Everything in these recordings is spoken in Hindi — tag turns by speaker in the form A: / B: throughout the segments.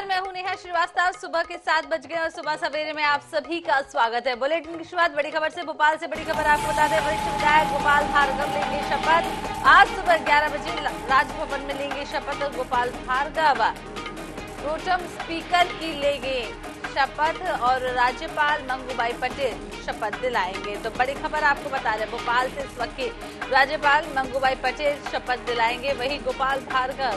A: मैं हूं नेहा श्रीवास्तव। सुबह के 7 बज गए और सुबह सवेरे में आप सभी का स्वागत है। बुलेटिन की शुरुआत बड़ी खबर से। भोपाल से बड़ी खबर आपको बता दें, वरिष्ठ विधायक गोपाल भार्गव लेंगे शपथ। आज सुबह 11 बजे राजभवन में लेंगे शपथ। गोपाल भार्गव प्रोटेम स्पीकर की लेंगे शपथ और राज्यपाल मंगूबाई पटेल शपथ दिलाएंगे। तो बड़ी खबर आपको बता रहे, भोपाल से इस वक्त राज्यपाल मंगूबाई पटेल शपथ दिलाएंगे, वहीं गोपाल भार्गव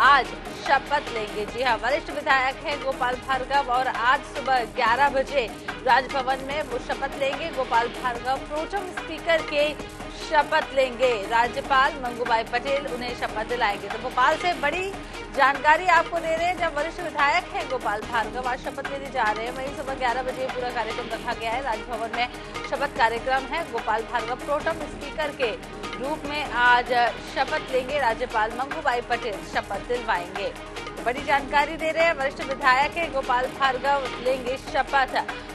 A: आज शपथ लेंगे। जी हाँ, वरिष्ठ विधायक हैं गोपाल भार्गव और आज सुबह 11 बजे राजभवन में वो शपथ लेंगे। गोपाल भार्गव प्रोटेम स्पीकर के शपथ लेंगे, राज्यपाल मंगूबाई पटेल उन्हें शपथ दिलाएंगे। तो भोपाल से बड़ी जानकारी आपको दे रहे हैं, जब वरिष्ठ विधायक हैं गोपाल भार्गव आज शपथ लेने जा रहे हैं, वहीं सुबह 11 बजे पूरा कार्यक्रम रखा गया है। राजभवन में शपथ कार्यक्रम है। गोपाल भार्गव प्रोटेम स्पीकर के रूप में आज शपथ लेंगे, राज्यपाल मंगूबाई पटेल शपथ दिलवाएंगे। बड़ी जानकारी दे रहे हैं, वरिष्ठ विधायक है गोपाल भार्गव लेंगे शपथ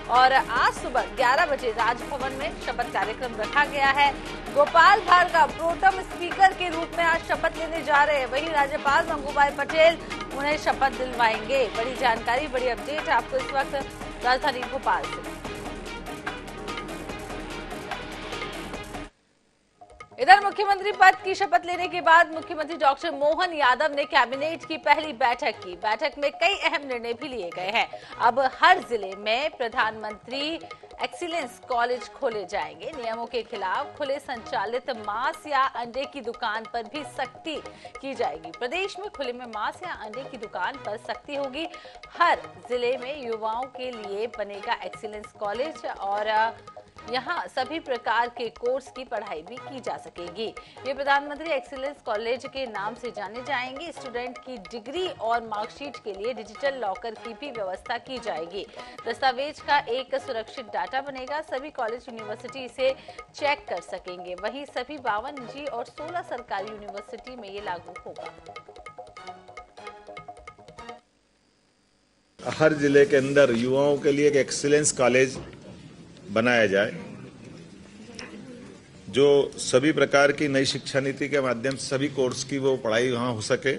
A: और आज सुबह 11 बजे राजभवन में शपथ कार्यक्रम रखा गया है। गोपाल भार्गव प्रोटेम स्पीकर के रूप में आज शपथ लेने जा रहे हैं, वहीं राज्यपाल मंगूबाई पटेल उन्हें शपथ दिलवाएंगे। बड़ी जानकारी, बड़ी अपडेट आपको इस वक्त राजधानी भोपाल से। इधर मुख्यमंत्री पद की शपथ लेने के बाद मुख्यमंत्री डॉक्टर मोहन यादव ने कैबिनेट की पहली बैठक की। बैठक में कई अहम निर्णय भी लिए गए हैं। अब हर जिले में प्रधानमंत्री एक्सीलेंस कॉलेज खोले जाएंगे। नियमों के खिलाफ खुले संचालित मांस या अंडे की दुकान पर भी सख्ती की जाएगी। प्रदेश में खुले में मांस या अंडे की दुकान पर सख्ती होगी। हर जिले में युवाओं के लिए बनेगा एक्सीलेंस कॉलेज और यहाँ सभी प्रकार के कोर्स की पढ़ाई भी की जा सकेगी। ये प्रधानमंत्री एक्सीलेंस कॉलेज के नाम से जाने जाएंगे। स्टूडेंट की डिग्री और मार्कशीट के लिए डिजिटल लॉकर की भी व्यवस्था की जाएगी। दस्तावेज का एक सुरक्षित डाटा बनेगा। सभी कॉलेज यूनिवर्सिटी इसे चेक कर सकेंगे। वहीं सभी 52 निजी और 16 सरकारी यूनिवर्सिटी में ये लागू होगा।
B: हर जिले के अंदर युवाओं के लिए एक एक्सीलेंस कॉलेज बनाया जाए, जो सभी प्रकार की नई शिक्षा नीति के माध्यम से सभी कोर्स की वो पढ़ाई वहां हो सके।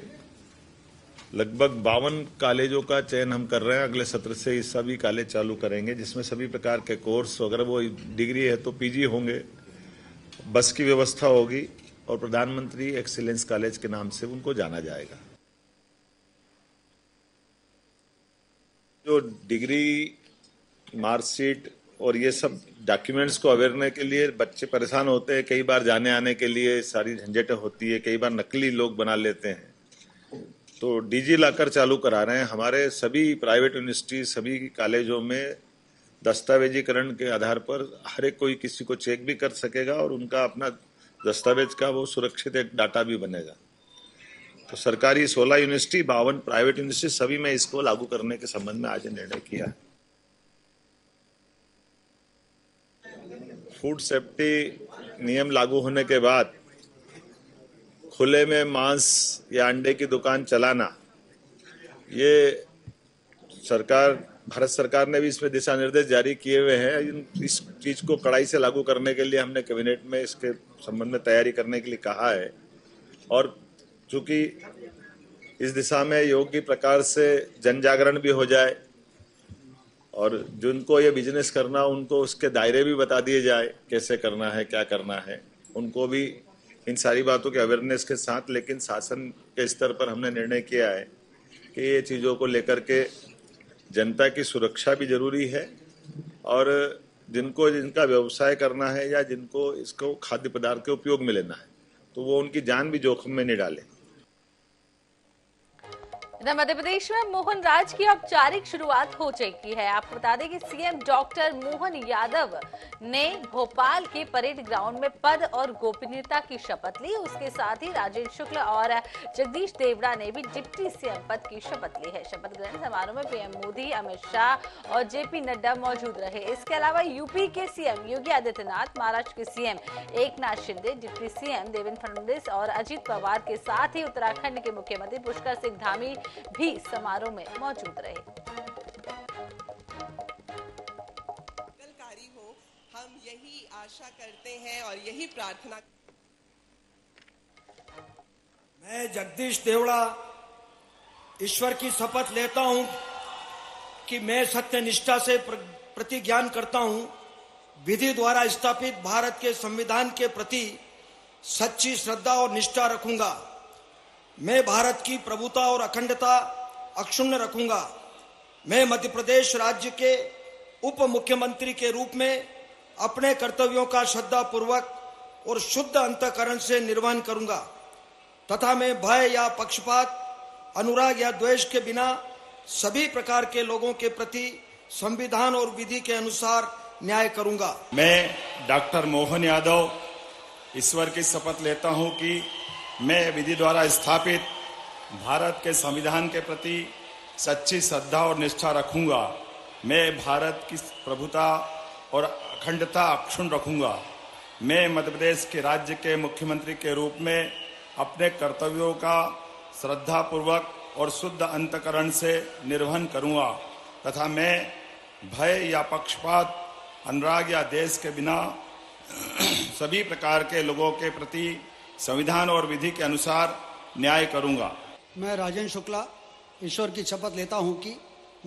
B: लगभग 52 कॉलेजों का चयन हम कर रहे हैं। अगले सत्र से ये सभी कॉलेज चालू करेंगे, जिसमें सभी प्रकार के कोर्स, अगर वो डिग्री है तो पीजी होंगे, बस की व्यवस्था होगी और प्रधानमंत्री एक्सीलेंस कॉलेज के नाम से उनको जाना जाएगा। जो डिग्री, मार्कशीट और ये सब डॉक्यूमेंट्स को अवेयरने के लिए बच्चे परेशान होते हैं। कई बार जाने आने के लिए सारी झंझटें होती है, कई बार नकली लोग बना लेते हैं। तो डिजी लॉकर चालू करा रहे हैं। हमारे सभी प्राइवेट यूनिवर्सिटी, सभी कॉलेजों में दस्तावेजीकरण के आधार पर हर एक कोई किसी को चेक भी कर सकेगा और उनका अपना दस्तावेज का वो सुरक्षित एक डाटा भी बनेगा। तो सरकारी 16 यूनिवर्सिटी, 52 प्राइवेट यूनिवर्सिटी, सभी में इसको लागू करने के संबंध में आज निर्णय किया। फूड सेफ्टी नियम लागू होने के बाद खुले में मांस या अंडे की दुकान चलाना, ये भारत सरकार ने भी इसमें दिशा निर्देश जारी किए हुए हैं। इस चीज को कड़ाई से लागू करने के लिए हमने कैबिनेट में इसके संबंध में तैयारी करने के लिए कहा है और चूंकि इस दिशा में योग्य प्रकार से जन जागरण भी हो जाए और जिनको ये बिजनेस करना उनको उसके दायरे भी बता दिए जाए, कैसे करना है, क्या करना है, उनको भी इन सारी बातों के अवेयरनेस के साथ। लेकिन शासन के स्तर पर हमने निर्णय किया है कि ये चीज़ों को लेकर के जनता की सुरक्षा भी जरूरी है और जिनका व्यवसाय करना है या जिनको इसको खाद्य पदार्थ के उपयोग में लेना है, तो वो उनकी जान भी जोखिम में नहीं डाले।
A: मध्य प्रदेश में मोहन राज की औपचारिक शुरुआत हो चुकी है। आपको बता दें कि सीएम डॉक्टर मोहन यादव ने भोपाल के परेड ग्राउंड में पद और गोपनीयता की शपथ ली। उसके साथ ही राजेंद्र शुक्ल और जगदीश देवड़ा ने भी डिप्टी सीएम पद की शपथ ली है। शपथ ग्रहण समारोह में पीएम मोदी, अमित शाह और जेपी नड्डा मौजूद रहे। इसके अलावा यूपी के सीएम योगी आदित्यनाथ, महाराष्ट्र के CM Eknath Shinde, deputy CM Devendra Fadnavis और अजित पवार के साथ ही उत्तराखंड के मुख्यमंत्री पुष्कर सिंह धामी भी समारोह में मौजूद रहे।
C: मंगलकारी हो, हम यही आशा करते हैं और यही प्रार्थना।
D: मैं जगदीश देवड़ा ईश्वर की शपथ लेता हूं कि मैं सत्यनिष्ठा से प्रतिज्ञान करता हूं, विधि द्वारा स्थापित भारत के संविधान के प्रति सच्ची श्रद्धा और निष्ठा रखूंगा। मैं भारत की प्रभुता और अखंडता अक्षुण्ण रखूंगा। मैं मध्य प्रदेश राज्य के उप मुख्यमंत्री के रूप में अपने कर्तव्यों का श्रद्धापूर्वक और शुद्ध अंतःकरण से निर्वहन करूंगा तथा मैं भय या पक्षपात, अनुराग या द्वेष के बिना सभी प्रकार के लोगों के प्रति संविधान और विधि के अनुसार न्याय करूंगा।
E: मैं डॉक्टर मोहन यादव ईश्वर की शपथ लेता हूं कि मैं विधि द्वारा स्थापित भारत के संविधान के प्रति सच्ची श्रद्धा और निष्ठा रखूंगा। मैं भारत की प्रभुता और अखंडता अक्षुण्ण रखूंगा। मैं मध्य प्रदेश के राज्य के मुख्यमंत्री के रूप में अपने कर्तव्यों का श्रद्धापूर्वक और शुद्ध अंतःकरण से निर्वहन करूंगा तथा मैं भय या पक्षपात, अनुराग या देश के बिना सभी प्रकार के लोगों के प्रति संविधान और विधि के अनुसार न्याय करूंगा।
F: मैं राजेंद्र शुक्ला ईश्वर की शपथ लेता हूं कि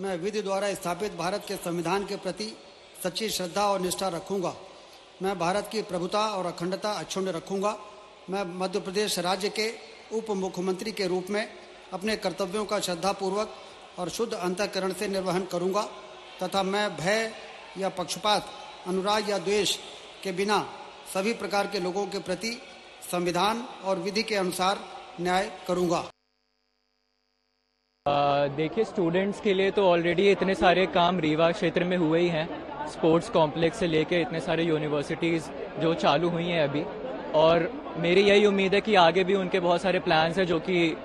F: मैं विधि द्वारा स्थापित भारत के संविधान के प्रति सच्ची श्रद्धा और निष्ठा रखूंगा। मैं भारत की प्रभुता और अखंडता अक्षुण्ण रखूंगा। मैं मध्य प्रदेश राज्य के उप मुख्यमंत्री के रूप में अपने कर्तव्यों का श्रद्धापूर्वक और शुद्ध अंतःकरण से निर्वहन करूंगा तथा मैं भय या पक्षपात, अनुराग या द्वेष के बिना सभी प्रकार के लोगों के प्रति संविधान और विधि के अनुसार न्याय करूंगा।
G: देखिए, स्टूडेंट्स के लिए तो ऑलरेडी इतने सारे काम रीवा क्षेत्र में हुए ही हैं। स्पोर्ट्स कॉम्प्लेक्स से लेके इतने सारे यूनिवर्सिटीज़ जो चालू हुई हैं अभी, और मेरी यही उम्मीद है कि आगे भी उनके बहुत सारे प्लान्स हैं जो कि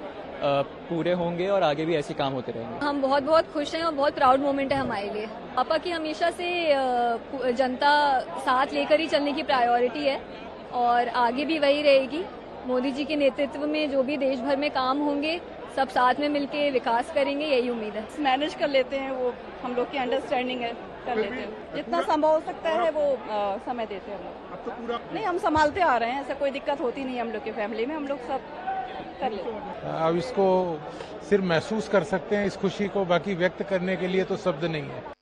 G: पूरे होंगे और आगे भी ऐसे काम होते रहेंगे।
H: हम बहुत बहुत खुश हैं और बहुत प्राउड मोमेंट है हमारे लिए। पापा की हमेशा से जनता साथ लेकर ही चलने की प्रायोरिटी है और आगे भी वही रहेगी। मोदी जी के नेतृत्व में जो भी देश भर में काम होंगे, सब साथ में मिलके विकास करेंगे, यही उम्मीद है।
I: मैनेज कर लेते हैं, वो हम लोग की अंडरस्टैंडिंग है, कर लेते हैं। जितना संभव हो सकता है वो समय देते हैं हम लोग। अब तो पूरा नहीं, हम संभालते आ रहे हैं, ऐसा कोई दिक्कत होती नहीं है हम लोग के फैमिली में, हम लोग सब कर लेते हैं।
J: अब इसको सिर्फ महसूस कर सकते हैं, इस खुशी को, बाकी व्यक्त करने के लिए तो शब्द नहीं है।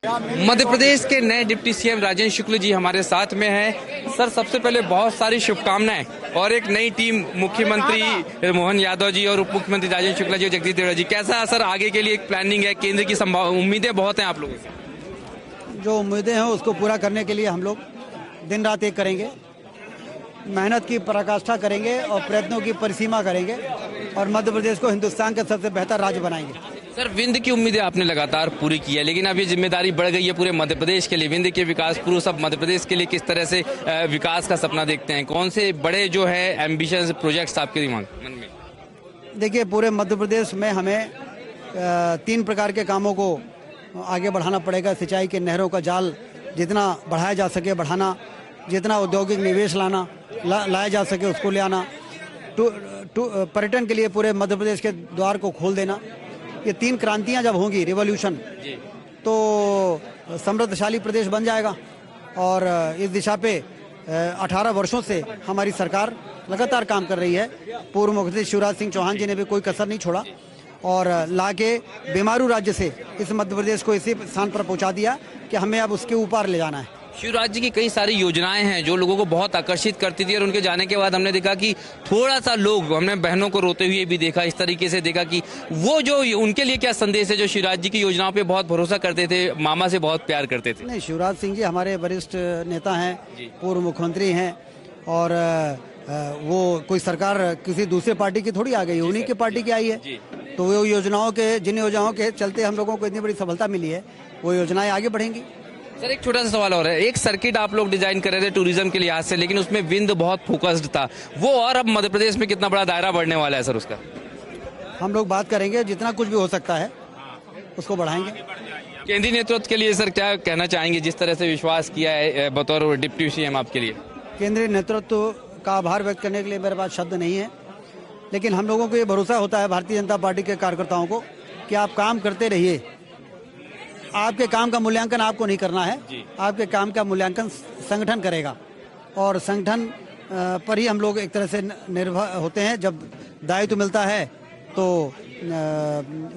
K: मध्य प्रदेश के नए डिप्टी सीएम राजेंद्र शुक्ल जी हमारे साथ में हैं। सर, सबसे पहले बहुत सारी शुभकामनाएं और एक नई टीम, मुख्यमंत्री मोहन यादव जी और उप मुख्यमंत्री राजेंद्र शुक्ला जी और जगदीश देवड़ा जी, कैसा सर आगे के लिए एक प्लानिंग है? केंद्र की उम्मीदें बहुत हैं आप लोगों से।
F: जो उम्मीदें हैं उसको पूरा करने के लिए हम लोग दिन रात एक करेंगे, मेहनत की पराकाष्ठा करेंगे और प्रयत्नों की परिसीमा करेंगे और मध्य प्रदेश को हिंदुस्तान का सबसे बेहतर राज्य बनाएंगे।
K: सर, विंध्य की उम्मीदें आपने लगातार पूरी की है, लेकिन अब ये जिम्मेदारी बढ़ गई है पूरे मध्य प्रदेश के लिए। विंध्य के विकास, पूरा सब मध्य प्रदेश के लिए किस तरह से विकास का सपना देखते हैं? कौन से बड़े जो है एम्बिशंस प्रोजेक्ट्स आपके दिमाग मन में?
F: देखिए, पूरे मध्य प्रदेश में हमें 3 प्रकार के कामों को आगे बढ़ाना पड़ेगा। सिंचाई के नहरों का जाल जितना बढ़ाया जा सके बढ़ाना, जितना औद्योगिक निवेश लाया जा सके उसको ले आना, पर्यटन के लिए पूरे मध्य प्रदेश के द्वार को खोल देना। ये 3 क्रांतियां जब होंगी, रिवॉल्यूशन, तो समृद्धशाली प्रदेश बन जाएगा। और इस दिशा पे 18 वर्षों से हमारी सरकार लगातार काम कर रही है। पूर्व मुख्यमंत्री शिवराज सिंह चौहान जी ने भी कोई कसर नहीं छोड़ा और लाके बीमारू राज्य से इस मध्य प्रदेश को इसी स्थान पर पहुंचा दिया कि हमें अब उसके ऊपर ले जाना है।
K: शिवराज जी की कई सारी योजनाएं हैं जो लोगों को बहुत आकर्षित करती थी और उनके जाने के बाद हमने देखा कि थोड़ा सा हमने बहनों को रोते हुए भी देखा, इस तरीके से देखा कि वो जो उनके लिए क्या संदेश है, जो शिवराज जी की योजनाओं पे बहुत भरोसा करते थे, मामा से बहुत प्यार करते थे?
F: नहीं, शिवराज सिंह जी हमारे वरिष्ठ नेता हैं, पूर्व मुख्यमंत्री हैं और वो कोई सरकार किसी दूसरे पार्टी की थोड़ी आ गई, उन्हीं की पार्टी की आई है। तो वो जिन योजनाओं के चलते हम लोगों को इतनी बड़ी सफलता मिली है, वो योजनाएं आगे बढ़ेंगी।
K: सर, एक छोटा सा सवाल और है। एक सर्किट आप लोग डिजाइन कर रहे थे टूरिज्म के लिहाज से, लेकिन उसमें विंध्य बहुत फोकस्ड था, वो और अब मध्य प्रदेश में कितना बड़ा दायरा बढ़ने वाला है सर उसका?
F: हम लोग बात करेंगे, जितना कुछ भी हो सकता है उसको बढ़ाएंगे।
K: केंद्रीय नेतृत्व के लिए सर क्या कहना चाहेंगे, जिस तरह से विश्वास किया है बतौर डिप्टी सीएम आपके लिए?
F: केंद्रीय नेतृत्व का आभार व्यक्त करने के लिए मेरे पास शब्द नहीं है, लेकिन हम लोगों को ये भरोसा होता है भारतीय जनता पार्टी के कार्यकर्ताओं को कि आप काम करते रहिए। आपके काम का मूल्यांकन आपको नहीं करना है, आपके काम का मूल्यांकन संगठन करेगा और संगठन पर ही हम लोग एक तरह से निर्भर होते हैं। जब दायित्व मिलता है तो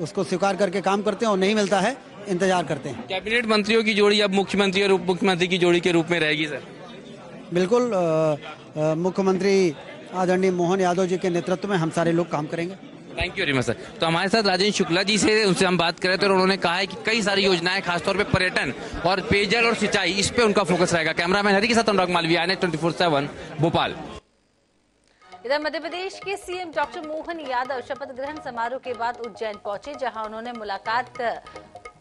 F: उसको स्वीकार करके काम करते हैं, और नहीं मिलता है इंतजार करते हैं।
K: कैबिनेट मंत्रियों की जोड़ी अब मुख्यमंत्री और उप मुख्यमंत्री की जोड़ी के रूप में रहेगी सर?
F: बिल्कुल, मुख्यमंत्री आदरणीय मोहन यादव जी के नेतृत्व में हम सारे लोग काम करेंगे।
K: Thank you very much sir. तो हमारे साथ राजेंद्र शुक्ला जी से उनसे हम बात कर रहे थे और उन्होंने कहा है कि कई सारी योजनाएं, खासतौर पे पर्यटन और पेयजल और सिंचाई, इस पे उनका फोकस रहेगा। कैमरामैन हरी के साथ अनुराग मालवीय, INET 24/7 भोपाल।
A: इधर मध्य प्रदेश के सीएम डॉक्टर मोहन यादव शपथ ग्रहण समारोह के बाद उज्जैन पहुंचे, जहां उन्होंने मुलाकात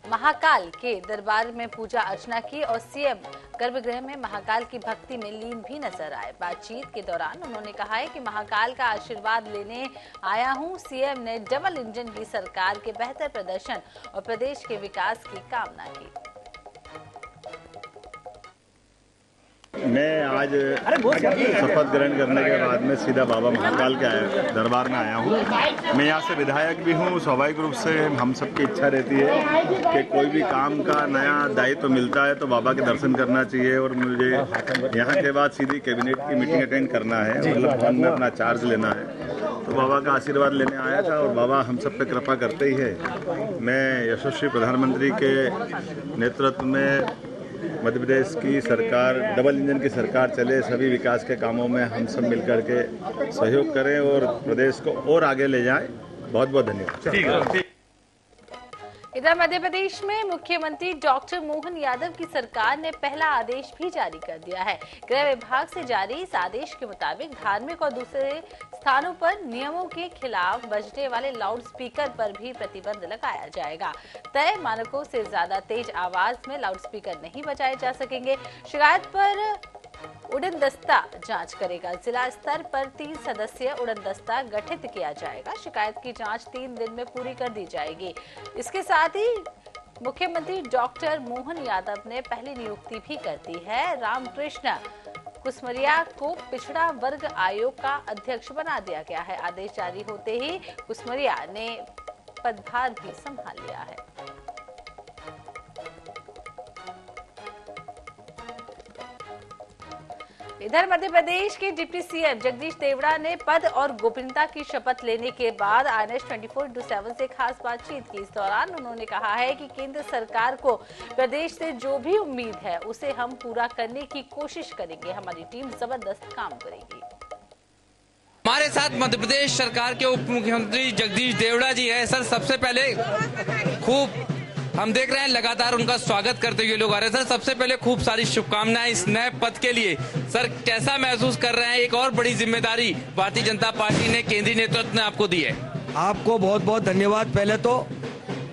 A: महाकाल के दरबार में पूजा अर्चना की और सीएम गर्भगृह में महाकाल की भक्ति में लीन भी नजर आए। बातचीत के दौरान उन्होंने कहा है कि महाकाल का आशीर्वाद लेने आया हूं। सीएम ने डबल इंजन की सरकार के बेहतर प्रदर्शन और प्रदेश के विकास की कामना की।
B: मैं आज शपथ ग्रहण करने के बाद में सीधा बाबा महाकाल के दरबार में आया हूँ। मैं यहाँ से विधायक भी हूँ। स्वाभाविक रूप से हम सबकी इच्छा रहती है कि कोई भी काम का नया दायित्व मिलता है तो बाबा के दर्शन करना चाहिए, और मुझे यहाँ के बाद सीधी कैबिनेट की मीटिंग अटेंड करना है, मतलब भवन में अपना चार्ज लेना है। तो बाबा का आशीर्वाद लेने आया था, और बाबा हम सब पे कृपा करते ही है। मैं यशस्वी प्रधानमंत्री के नेतृत्व में मध्य प्रदेश की सरकार, डबल इंजन की सरकार चले, सभी विकास के कामों में हम सब मिलकर के सहयोग करें और प्रदेश को और आगे ले जाएं। बहुत बहुत धन्यवाद।
A: इधर मध्य प्रदेश में मुख्यमंत्री डॉक्टर मोहन यादव की सरकार ने पहला आदेश भी जारी कर दिया है। गृह विभाग से जारी इस आदेश के मुताबिक धार्मिक और दूसरे स्थानों पर नियमों के खिलाफ बजने वाले लाउड स्पीकर पर भी प्रतिबंध लगाया जाएगा। तय मानकों से ज्यादा तेज आवाज में लाउड स्पीकर नहीं बजाए जा सकेंगे। शिकायत पर उड़न दस्ता जांच करेगा। जिला स्तर पर 3 सदस्यीय उड़न दस्ता गठित किया जाएगा। शिकायत की जांच 3 दिन में पूरी कर दी जाएगी। इसके साथ ही मुख्यमंत्री डॉक्टर मोहन यादव ने पहली नियुक्ति भी कर दी है। रामकृष्ण कुसमरिया को पिछड़ा वर्ग आयोग का अध्यक्ष बना दिया गया है। आदेश जारी होते ही कुसमरिया ने पदभार भी संभाल लिया है। इधर मध्य प्रदेश के डिप्टी सीएम जगदीश देवड़ा ने पद और गोपनीयता की शपथ लेने के बाद INET 24/7 से खास बातचीत की। इस दौरान उन्होंने कहा है कि केंद्र सरकार को प्रदेश से जो भी उम्मीद है उसे हम पूरा करने की कोशिश करेंगे। हमारी टीम जबरदस्त काम करेगी।
K: हमारे साथ मध्य प्रदेश सरकार के उप मुख्यमंत्री जगदीश देवड़ा जी है। सर, सबसे पहले खूब हम देख रहे हैं लगातार उनका स्वागत करते हुए लोग आ रहे हैं। सर, सबसे पहले खूब सारी शुभकामनाएं इस नए पद के लिए। सर, कैसा महसूस कर रहे हैं? एक और बड़ी जिम्मेदारी भारतीय जनता पार्टी ने, केंद्रीय नेतृत्व ने आपको दी है।
D: आपको बहुत बहुत धन्यवाद पहले तो,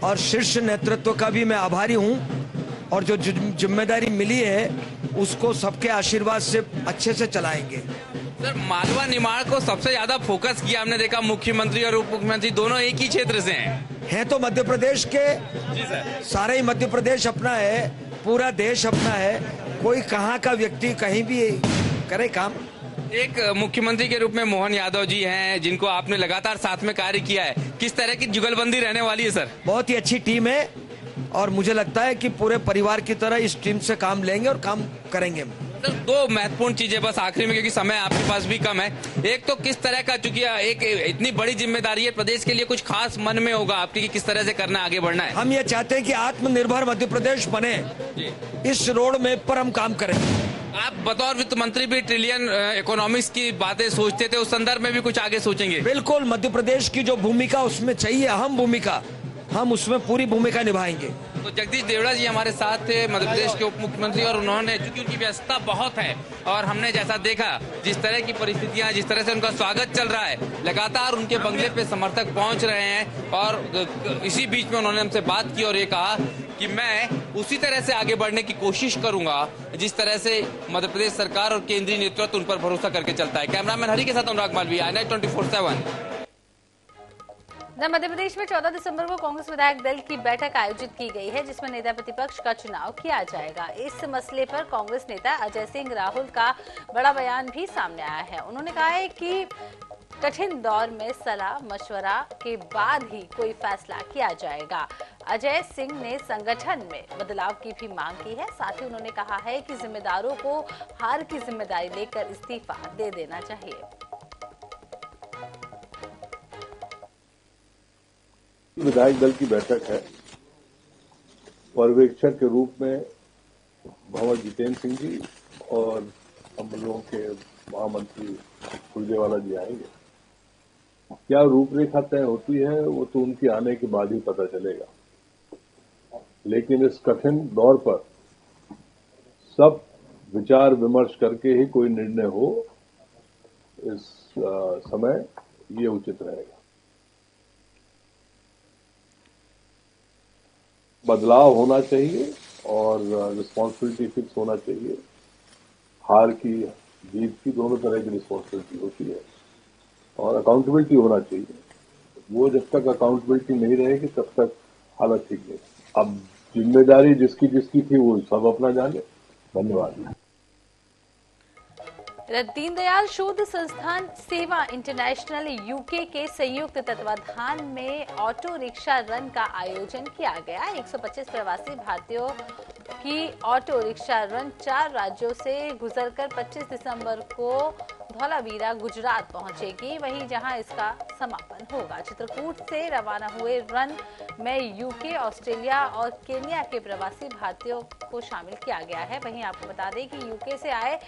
D: और शीर्ष नेतृत्व का भी मैं आभारी हूँ। और जो जिम्मेदारी मिली है उसको सबके आशीर्वाद से अच्छे से चलाएंगे।
K: सर, मालवा निमाड़ को सबसे ज्यादा फोकस किया हमने देखा। मुख्यमंत्री और उप मुख्यमंत्री दोनों एक ही क्षेत्र से हैं।
D: तो मध्य प्रदेश के
K: जी सर,
D: सारे ही मध्य प्रदेश अपना है, पूरा देश अपना है। कोई कहाँ का व्यक्ति कहीं भी करे काम।
K: एक मुख्यमंत्री के रूप में मोहन यादव जी हैं, जिनको आपने लगातार साथ में कार्य किया है। किस तरह की जुगलबंदी रहने वाली है सर?
D: बहुत ही अच्छी टीम है, और मुझे लगता है कि पूरे परिवार की तरह इस टीम से काम लेंगे और काम करेंगे।
K: तो 2 महत्वपूर्ण चीजें बस आखिरी में, क्योंकि समय आपके पास भी कम है। एक तो किस तरह का, चूंकि एक इतनी बड़ी जिम्मेदारी है प्रदेश के लिए, कुछ खास मन में होगा आपकी कि किस तरह से करना, आगे बढ़ना है?
D: हम ये चाहते हैं कि आत्मनिर्भर मध्य प्रदेश बने। इस रोड मैप पर हम काम करें।
K: आप बतौर वित्त मंत्री भी ट्रिलियन इकोनॉमिक्स की बातें सोचते थे, उस संदर्भ में भी कुछ आगे सोचेंगे?
D: बिल्कुल, मध्य प्रदेश की जो भूमिका उसमें चाहिए, अहम भूमिका, हम उसमें पूरी भूमिका निभाएंगे।
K: तो जगदीश देवड़ा जी हमारे साथ थे, मध्य प्रदेश के उप मुख्यमंत्री, और उन्होंने, चूंकि उनकी व्यस्तता बहुत है और हमने जैसा देखा जिस तरह की परिस्थितियां, जिस तरह से उनका स्वागत चल रहा है, लगातार उनके बंगले पे समर्थक पहुंच रहे हैं। और इसी बीच में उन्होंने हमसे बात की और ये कहा कि मैं उसी तरह से आगे बढ़ने की कोशिश करूंगा जिस तरह से मध्य प्रदेश सरकार और केंद्रीय नेतृत्व उन पर भरोसा करके चलता है। कैमरामैन हरी के साथ अनुराग मालवीय, INET 24/7।
A: मध्य प्रदेश में 14 दिसंबर को कांग्रेस विधायक दल की बैठक आयोजित की गई है, जिसमें नेता प्रतिपक्ष का चुनाव किया जाएगा। इस मसले पर कांग्रेस नेता अजय सिंह राहुल का बड़ा बयान भी सामने आया है। उन्होंने कहा है कि कठिन दौर में सलाह मशवरा के बाद ही कोई फैसला किया जाएगा। अजय सिंह ने संगठन में बदलाव की भी मांग की है। साथ ही उन्होंने कहा है कि जिम्मेदारों को हार की जिम्मेदारी लेकर इस्तीफा दे देना चाहिए।
L: विधायक दल की बैठक है। पर्यवेक्षक के रूप में भंवर जितेंद्र सिंह जी और हम लोगों के महामंत्री सुरजेवाला जी आएंगे। क्या रूपरेखा तय होती है वो तो उनके आने के बाद ही पता चलेगा, लेकिन इस कठिन दौर पर सब विचार विमर्श करके ही कोई निर्णय हो इस समय ये उचित रहेगा। बदलाव होना चाहिए और रिस्पॉन्सिबिलिटी फिक्स होना चाहिए। हार की जीत की दोनों तरह की रिस्पॉन्सिबिलिटी होती है और अकाउंटेबिलिटी होना चाहिए। वो जब तक अकाउंटेबिलिटी नहीं रहेगी तब तक हालत ठीक नहीं। अब जिम्मेदारी जिसकी जिसकी थी वो सब अपना जाने। धन्यवाद।
A: दीनदयाल शोध संस्थान सेवा इंटरनेशनल यूके के संयुक्त तत्वाधान में ऑटो रिक्शा रन का आयोजन किया गया। 125 प्रवासी भारतीयों की ऑटो रिक्शा रन 4 राज्यों से गुजरकर 25 दिसंबर को धौलावीरा गुजरात पहुंचेगी, वहीं जहां इसका समापन होगा। चित्रकूट से रवाना हुए रन में यूके, ऑस्ट्रेलिया और केन्या के प्रवासी भारतीयों को शामिल किया गया है। वहीं आपको बता दें कि यूके से आए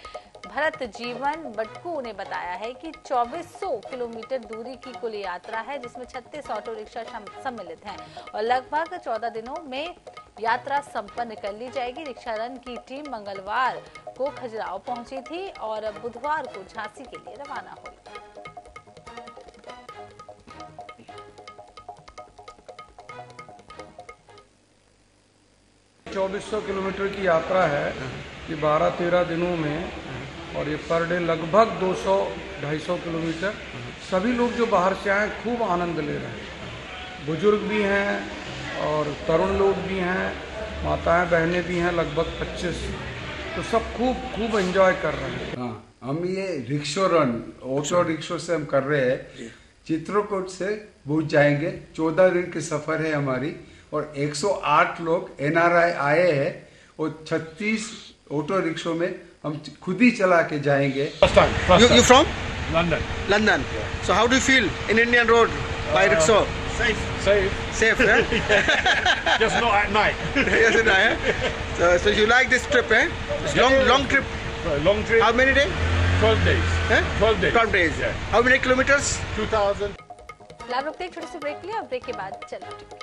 A: भरत जीवन बटकू ने बताया है कि 2400 किलोमीटर दूरी की कुल यात्रा है, जिसमें 36 ऑटो रिक्शा सम्मिलित हैं और लगभग 14 दिनों में यात्रा संपन्न कर ली जाएगी। रिक्शा रन की टीम मंगलवार को खजुराहो पहुंची थी और बुधवार को झांसी के लिए रवाना हुई।
M: चौबीस किलोमीटर की यात्रा है कि 12-13 दिनों में, और ये पर डे लगभग 200-250 किलोमीटर। सभी लोग जो बाहर से आए खूब आनंद ले रहे हैं। बुजुर्ग भी हैं और तरुण लोग भी हैं, माताएं बहनें भी हैं, लगभग 25। तो सब खूब एंजॉय कर रहे हैं।
N: हाँ, हम ये रिक्शो रन ऑटो रिक्शो से हम कर रहे हैं। चित्रकूट से भुज जाएंगे। 14 दिन की सफर है हमारी और 108 लोग NRI आए हैं और 36 ऑटो रिक्शो में हम खुद ही चला के जाएंगे।
O: You from? London. So how do you feel in Indian road by rickshaw? Safe, eh?
P: Just not at night.
O: Yes, at night. So you like this trip, eh? It's long trip.
P: Long trip.
O: How many days?
P: 12 days.
O: 12 days.
P: Yeah.
O: How many kilometers?
P: 2000.
A: फिलहाल रुकते हैं, छोटे से ब्रेक लिया और ब्रेक के बाद चलते हैं।